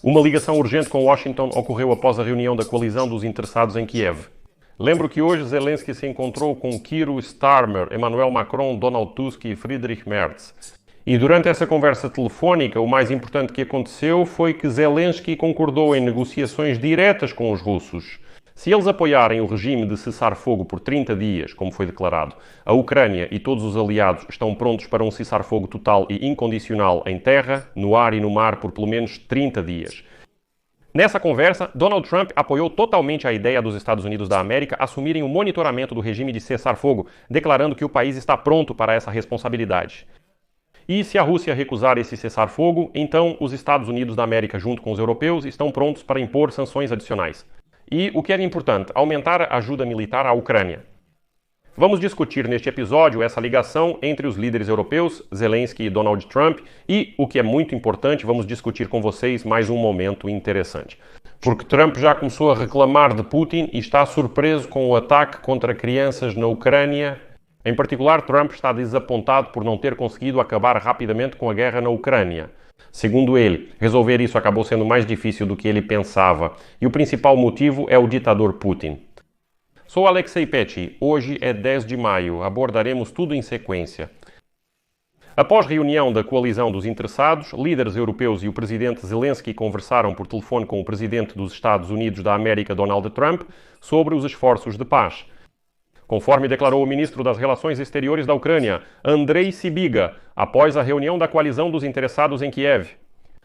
Uma ligação urgente com Washington ocorreu após a reunião da coalizão dos interessados em Kiev. Lembro que hoje Zelensky se encontrou com Keir Starmer, Emmanuel Macron, Donald Tusk e Friedrich Merz. E durante essa conversa telefónica, o mais importante que aconteceu foi que Zelensky concordou em negociações diretas com os russos. Se eles apoiarem o regime de cessar-fogo por 30 dias, como foi declarado, a Ucrânia e todos os aliados estão prontos para um cessar-fogo total e incondicional em terra, no ar e no mar por pelo menos 30 dias. Nessa conversa, Donald Trump apoiou totalmente a ideia dos Estados Unidos da América assumirem o monitoramento do regime de cessar-fogo, declarando que o país está pronto para essa responsabilidade. E se a Rússia recusar esse cessar-fogo, então os Estados Unidos da América, junto com os europeus, estão prontos para impor sanções adicionais. E, o que era importante, aumentar a ajuda militar à Ucrânia. Vamos discutir neste episódio essa ligação entre os líderes europeus, Zelensky e Donald Trump, e, o que é muito importante, vamos discutir com vocês mais um momento interessante. Porque Trump já começou a reclamar de Putin e está surpreso com o ataque contra crianças na Ucrânia. Em particular, Trump está desapontado por não ter conseguido acabar rapidamente com a guerra na Ucrânia. Segundo ele, resolver isso acabou sendo mais difícil do que ele pensava, e o principal motivo é o ditador Putin. Sou Alexei Petty. Hoje é 10 de maio. Abordaremos tudo em sequência. Após reunião da coalizão dos interessados, líderes europeus e o presidente Zelensky conversaram por telefone com o presidente dos Estados Unidos da América, Donald Trump, sobre os esforços de paz. Conforme declarou o ministro das Relações Exteriores da Ucrânia, Andrei Sybiga, após a reunião da coalizão dos interessados em Kiev.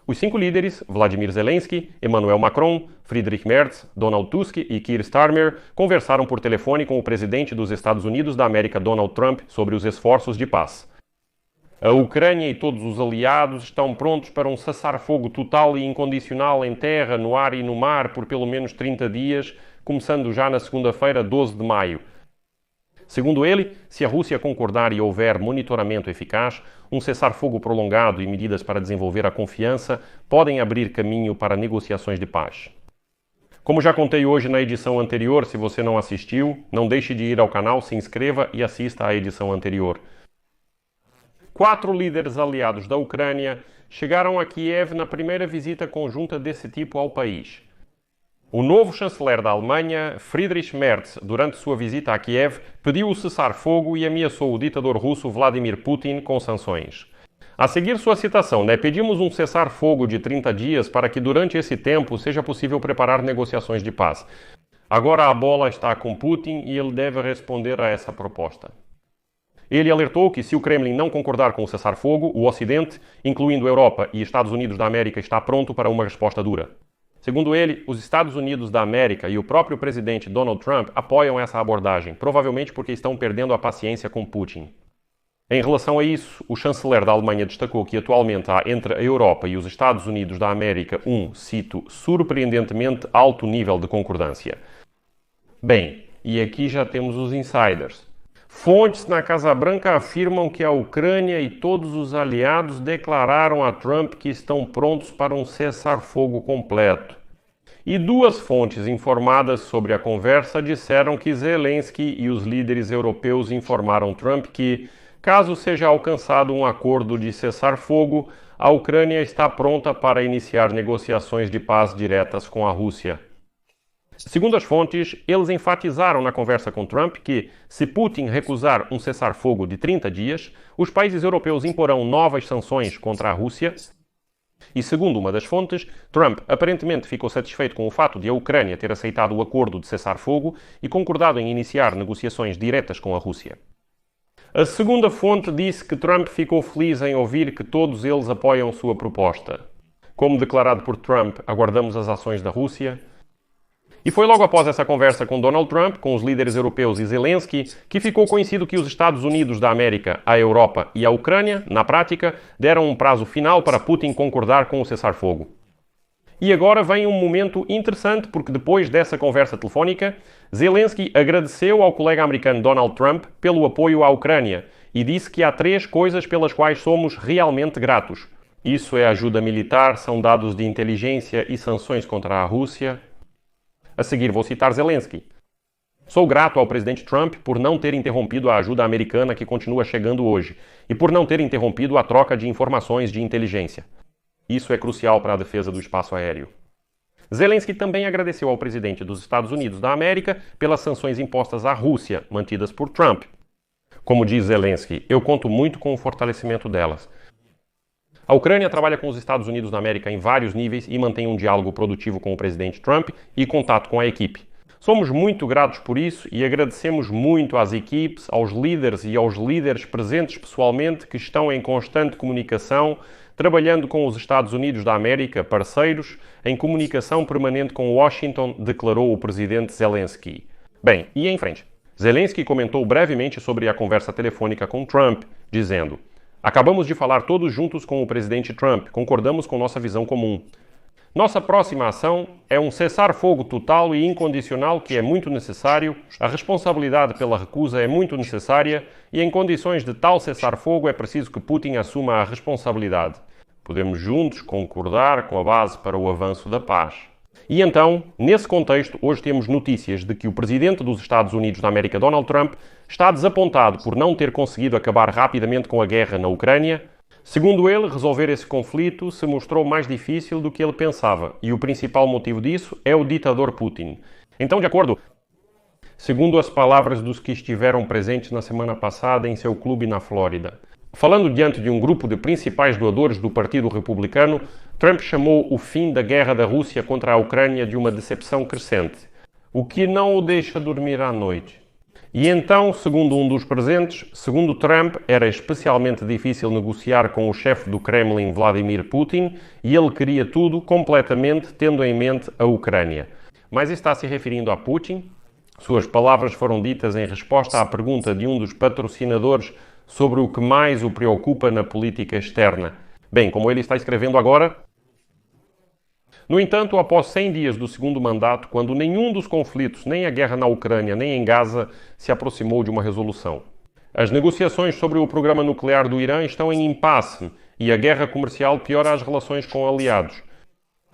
Os 5 líderes, Vladimir Zelensky, Emmanuel Macron, Friedrich Merz, Donald Tusk e Keir Starmer, conversaram por telefone com o presidente dos Estados Unidos da América, Donald Trump, sobre os esforços de paz. A Ucrânia e todos os aliados estão prontos para um cessar-fogo total e incondicional em terra, no ar e no mar por pelo menos 30 dias, começando já na segunda-feira, 12 de maio. Segundo ele, se a Rússia concordar e houver monitoramento eficaz, um cessar-fogo prolongado e medidas para desenvolver a confiança podem abrir caminho para negociações de paz. Como já contei hoje na edição anterior, se você não assistiu, não deixe de ir ao canal, se inscreva e assista à edição anterior. 4 líderes aliados da Ucrânia chegaram a Kiev na primeira visita conjunta desse tipo ao país. O novo chanceler da Alemanha, Friedrich Merz, durante sua visita a Kiev, pediu o cessar-fogo e ameaçou o ditador russo Vladimir Putin com sanções. A seguir sua citação, pedimos um cessar-fogo de 30 dias para que durante esse tempo seja possível preparar negociações de paz. Agora a bola está com Putin e ele deve responder a essa proposta. Ele alertou que se o Kremlin não concordar com o cessar-fogo, o Ocidente, incluindo a Europa e Estados Unidos da América, está pronto para uma resposta dura. Segundo ele, os Estados Unidos da América e o próprio presidente Donald Trump apoiam essa abordagem, provavelmente porque estão perdendo a paciência com Putin. Em relação a isso, o chanceler da Alemanha destacou que atualmente há entre a Europa e os Estados Unidos da América cito, surpreendentemente alto nível de concordância. Bem, e aqui já temos os insiders. Fontes na Casa Branca afirmam que a Ucrânia e todos os aliados declararam a Trump que estão prontos para um cessar-fogo completo. E 2 fontes informadas sobre a conversa disseram que Zelensky e os líderes europeus informaram Trump que, caso seja alcançado um acordo de cessar-fogo, a Ucrânia está pronta para iniciar negociações de paz diretas com a Rússia. Segundo as fontes, eles enfatizaram na conversa com Trump que, se Putin recusar um cessar-fogo de 30 dias, os países europeus imporão novas sanções contra a Rússia. E segundo uma das fontes, Trump aparentemente ficou satisfeito com o fato de a Ucrânia ter aceitado o acordo de cessar-fogo e concordado em iniciar negociações diretas com a Rússia. A segunda fonte disse que Trump ficou feliz em ouvir que todos eles apoiam sua proposta. Como declarado por Trump, aguardamos as ações da Rússia. E foi logo após essa conversa com Donald Trump, com os líderes europeus e Zelensky, que ficou conhecido que os Estados Unidos da América, a Europa e a Ucrânia, na prática, deram um prazo final para Putin concordar com o cessar-fogo. E agora vem um momento interessante, porque depois dessa conversa telefónica, Zelensky agradeceu ao colega americano Donald Trump pelo apoio à Ucrânia e disse que há 3 coisas pelas quais somos realmente gratos. Isso é ajuda militar, são dados de inteligência e sanções contra a Rússia. A seguir vou citar Zelensky. Sou grato ao presidente Trump por não ter interrompido a ajuda americana que continua chegando hoje e por não ter interrompido a troca de informações de inteligência. Isso é crucial para a defesa do espaço aéreo. Zelensky também agradeceu ao presidente dos Estados Unidos da América pelas sanções impostas à Rússia, mantidas por Trump. Como diz Zelensky, eu conto muito com o fortalecimento delas. A Ucrânia trabalha com os Estados Unidos da América em vários níveis e mantém um diálogo produtivo com o presidente Trump e contato com a equipe. Somos muito gratos por isso e agradecemos muito às equipes, aos líderes e aos líderes presentes pessoalmente que estão em constante comunicação, trabalhando com os Estados Unidos da América, parceiros, em comunicação permanente com Washington, declarou o presidente Zelensky. Bem, e em frente? Zelensky comentou brevemente sobre a conversa telefônica com Trump, dizendo: acabamos de falar todos juntos com o presidente Trump, concordamos com nossa visão comum. Nossa próxima ação é um cessar-fogo total e incondicional que é muito necessário, a responsabilidade pela recusa é muito necessária e em condições de tal cessar-fogo é preciso que Putin assuma a responsabilidade. Podemos juntos concordar com a base para o avanço da paz. E então, nesse contexto, hoje temos notícias de que o presidente dos Estados Unidos da América, Donald Trump, está desapontado por não ter conseguido acabar rapidamente com a guerra na Ucrânia. Segundo ele, resolver esse conflito se mostrou mais difícil do que ele pensava, e o principal motivo disso é o ditador Putin. Então, de acordo, segundo as palavras dos que estiveram presentes na semana passada em seu clube na Flórida, falando diante de um grupo de principais doadores do Partido Republicano, Trump chamou o fim da guerra da Rússia contra a Ucrânia de uma decepção crescente, o que não o deixa dormir à noite. E então, segundo um dos presentes, segundo Trump, era especialmente difícil negociar com o chefe do Kremlin, Vladimir Putin, e ele queria tudo completamente tendo em mente a Ucrânia. Mas está se referindo a Putin? Suas palavras foram ditas em resposta à pergunta de um dos patrocinadores sobre o que mais o preocupa na política externa. Bem, como ele está escrevendo agora. No entanto, após 100 dias do segundo mandato, quando nenhum dos conflitos, nem a guerra na Ucrânia, nem em Gaza, se aproximou de uma resolução. As negociações sobre o programa nuclear do Irã estão em impasse e a guerra comercial piora as relações com aliados.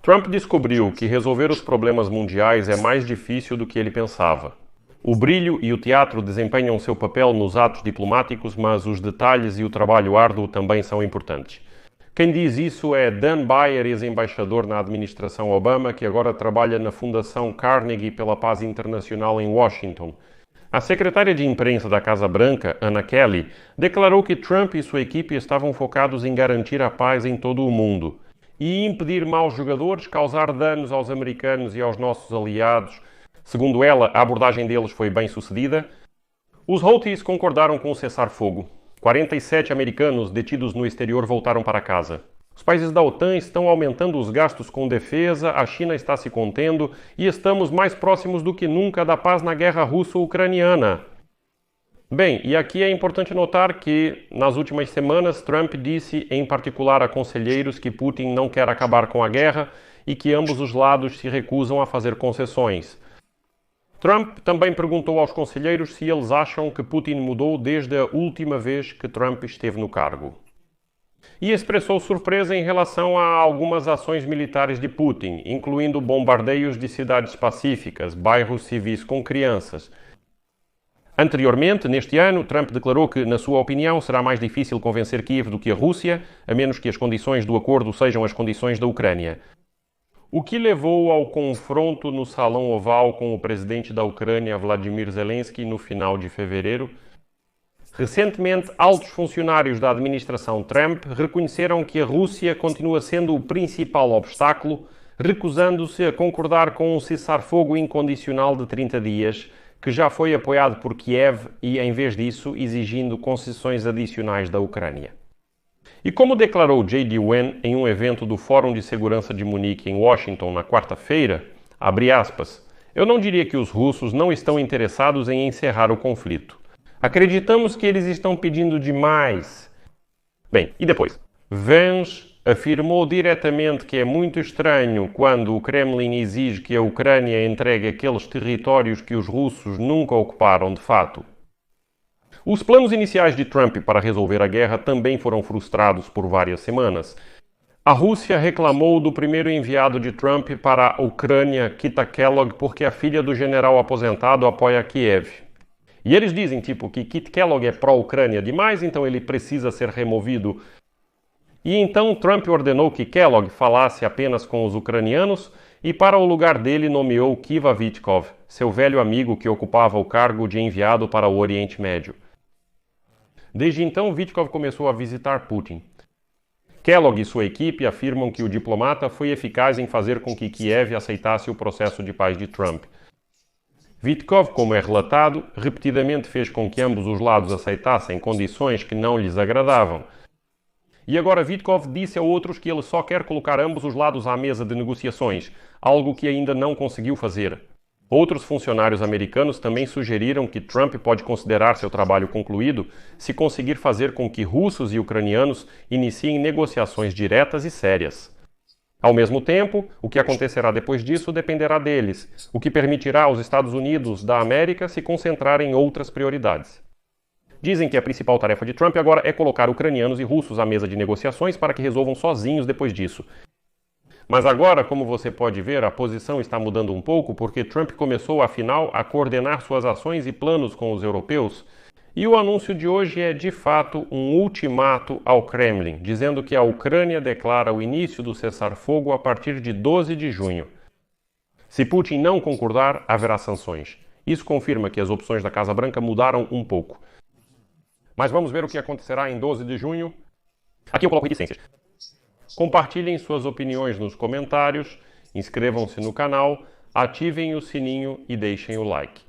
Trump descobriu que resolver os problemas mundiais é mais difícil do que ele pensava. O brilho e o teatro desempenham seu papel nos atos diplomáticos, mas os detalhes e o trabalho árduo também são importantes. Quem diz isso é Dan Beyer, ex-embaixador na administração Obama, que agora trabalha na Fundação Carnegie pela Paz Internacional em Washington. A secretária de imprensa da Casa Branca, Anna Kelly, declarou que Trump e sua equipe estavam focados em garantir a paz em todo o mundo e impedir maus jogadores causar danos aos americanos e aos nossos aliados. Segundo ela, a abordagem deles foi bem sucedida. Os Houthis concordaram com o cessar-fogo. 47 americanos detidos no exterior voltaram para casa. Os países da OTAN estão aumentando os gastos com defesa, a China está se contendo e estamos mais próximos do que nunca da paz na guerra russo-ucraniana. Bem, e aqui é importante notar que, nas últimas semanas, Trump disse em particular a conselheiros que Putin não quer acabar com a guerra e que ambos os lados se recusam a fazer concessões. Trump também perguntou aos conselheiros se eles acham que Putin mudou desde a última vez que Trump esteve no cargo. E expressou surpresa em relação a algumas ações militares de Putin, incluindo bombardeios de cidades pacíficas, bairros civis com crianças. Anteriormente, neste ano, Trump declarou que, na sua opinião, será mais difícil convencer Kiev do que a Rússia, a menos que as condições do acordo sejam as condições da Ucrânia. O que levou ao confronto no Salão Oval com o presidente da Ucrânia, Vladimir Zelensky, no final de fevereiro? Recentemente, altos funcionários da administração Trump reconheceram que a Rússia continua sendo o principal obstáculo, recusando-se a concordar com um cessar-fogo incondicional de 30 dias, que já foi apoiado por Kiev e, em vez disso, exigindo concessões adicionais da Ucrânia. E como declarou J.D. Vance em um evento do Fórum de Segurança de Munique em Washington na quarta-feira, abre aspas, eu não diria que os russos não estão interessados em encerrar o conflito. Acreditamos que eles estão pedindo demais. Bem, e depois? Vance afirmou diretamente que é muito estranho quando o Kremlin exige que a Ucrânia entregue aqueles territórios que os russos nunca ocuparam de fato. Os planos iniciais de Trump para resolver a guerra também foram frustrados por várias semanas. A Rússia reclamou do primeiro enviado de Trump para a Ucrânia, Kit Kellogg, porque a filha do general aposentado apoia Kiev. E eles dizem, que Kit Kellogg é pró-Ucrânia demais, então ele precisa ser removido. E então Trump ordenou que Kellogg falasse apenas com os ucranianos e para o lugar dele nomeou Kiva Vitkov, seu velho amigo que ocupava o cargo de enviado para o Oriente Médio. Desde então, Vitkov começou a visitar Putin. Kellogg e sua equipe afirmam que o diplomata foi eficaz em fazer com que Kiev aceitasse o processo de paz de Trump. Vitkov, como é relatado, repetidamente fez com que ambos os lados aceitassem condições que não lhes agradavam. E agora Vitkov disse a outros que ele só quer colocar ambos os lados à mesa de negociações, algo que ainda não conseguiu fazer. Outros funcionários americanos também sugeriram que Trump pode considerar seu trabalho concluído se conseguir fazer com que russos e ucranianos iniciem negociações diretas e sérias. Ao mesmo tempo, o que acontecerá depois disso dependerá deles, o que permitirá aos Estados Unidos da América se concentrar em outras prioridades. Dizem que a principal tarefa de Trump agora é colocar ucranianos e russos à mesa de negociações para que resolvam sozinhos depois disso. Mas agora, como você pode ver, a posição está mudando um pouco porque Trump começou, afinal, a coordenar suas ações e planos com os europeus. E o anúncio de hoje é, de fato, um ultimato ao Kremlin, dizendo que a Ucrânia declara o início do cessar-fogo a partir de 12 de junho. Se Putin não concordar, haverá sanções. Isso confirma que as opções da Casa Branca mudaram um pouco. Mas vamos ver o que acontecerá em 12 de junho. Aqui eu coloco reticências. Compartilhem suas opiniões nos comentários, inscrevam-se no canal, ativem o sininho e deixem o like.